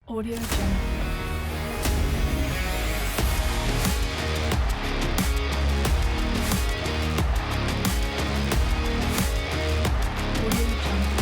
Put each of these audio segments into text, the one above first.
Audio Jungle. Audio Jungle.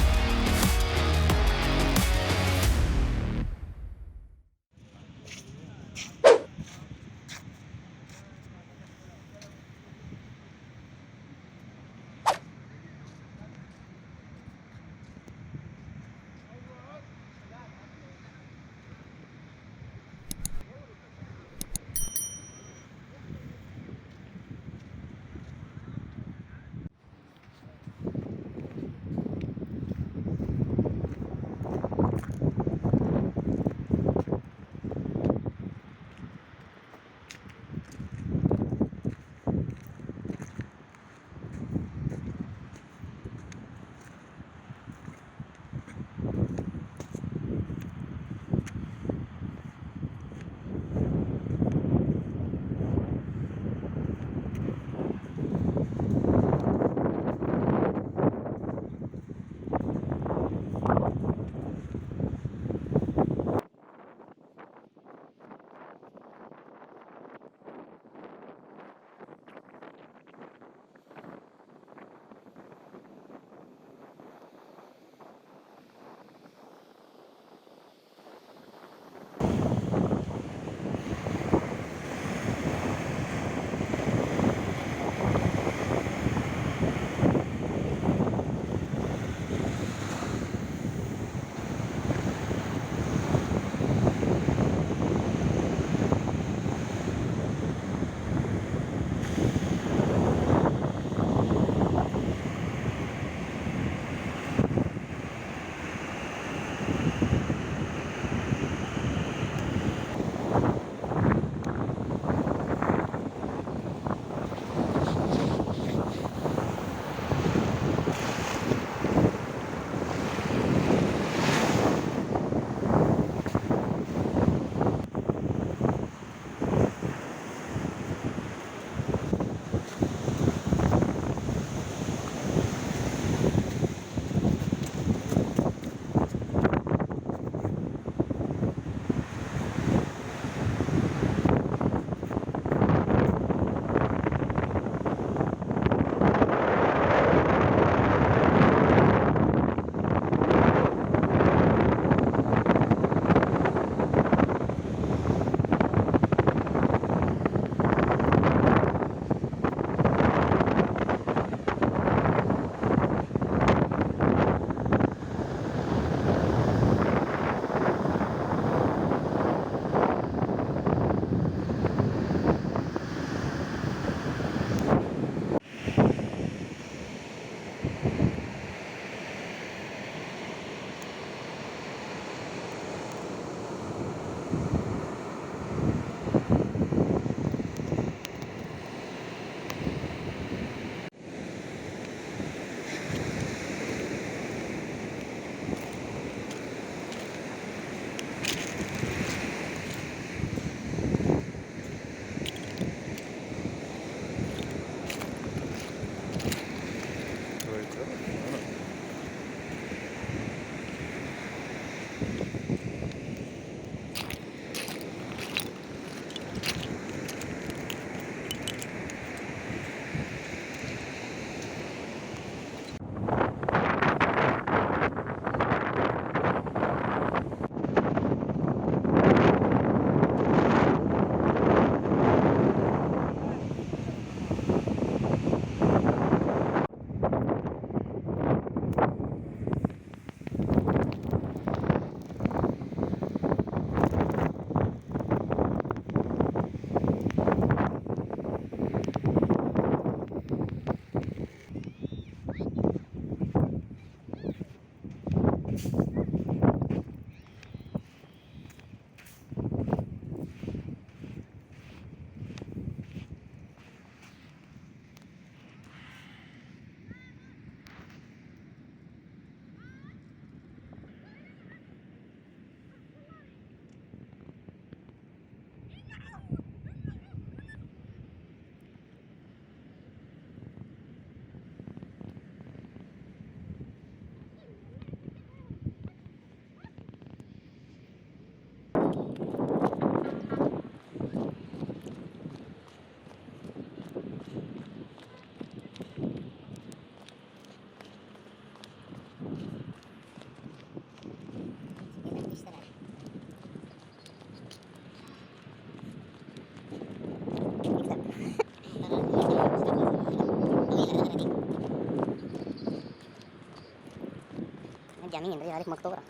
مين دي عليك مقطوره.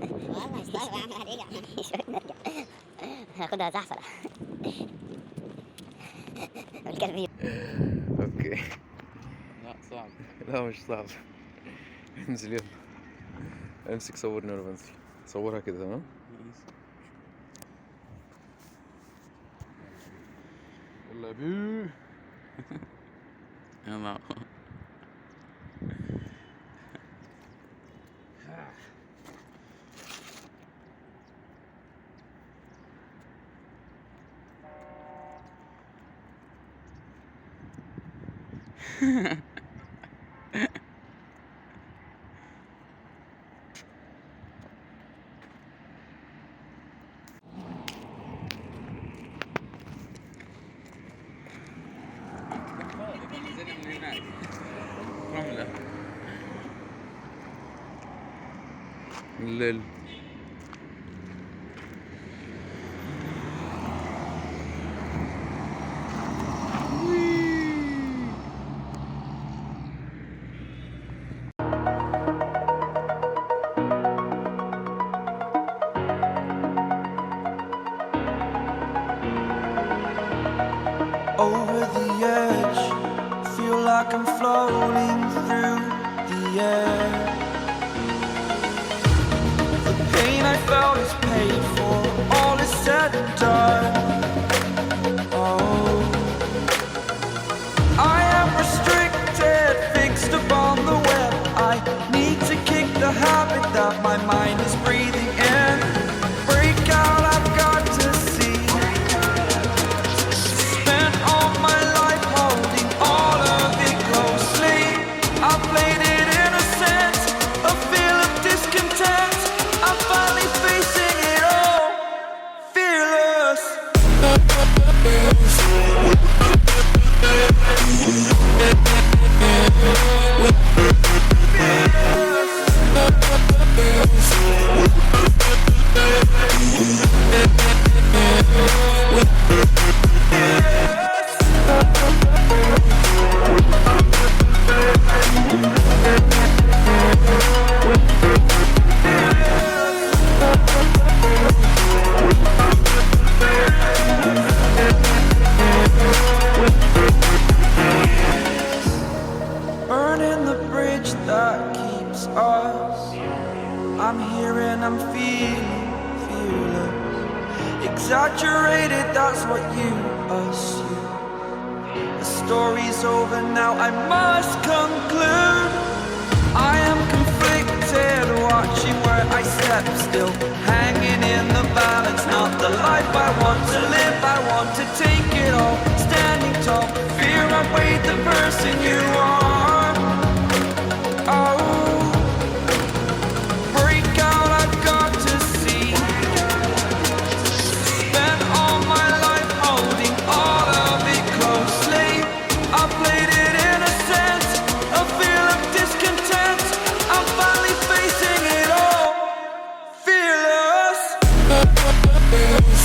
والله استغرب اعمل هرجع. شويه نرجع هاخدها زحفله الكلب. اوكي. لا صعب. لا مش صعب. انزل يلا. امسك صورني وانا بنزل. صورها كده تمام. يلا يا بيه. يلا. رملة. الليل. Over the edge, feel like I'm floating through the air. The pain I felt is paid for, all is said and done. Oh, I am restricted, fixed upon the web. I need to kick the habit that my mind is breathing in. Break out, I've got to see. Spent all my life holding all of it closely. I played it innocent, a feel of discontent. I'm finally facing it all, fearless. Burning the bridge that keeps us. I'm here and I'm feeling fearless. Exaggerated, that's what you assume. The story's over now, I must conclude. I am conflicted, watching where I step still, hanging in the balance. Not the life I want to live, I want to take it all. Standing tall, fear I weighed the person you are. Oh, break out, I've got to see. Spent all my life holding all of it closely. I played it innocent, a feel of discontent. I'm finally facing it all, fearless. Fearless.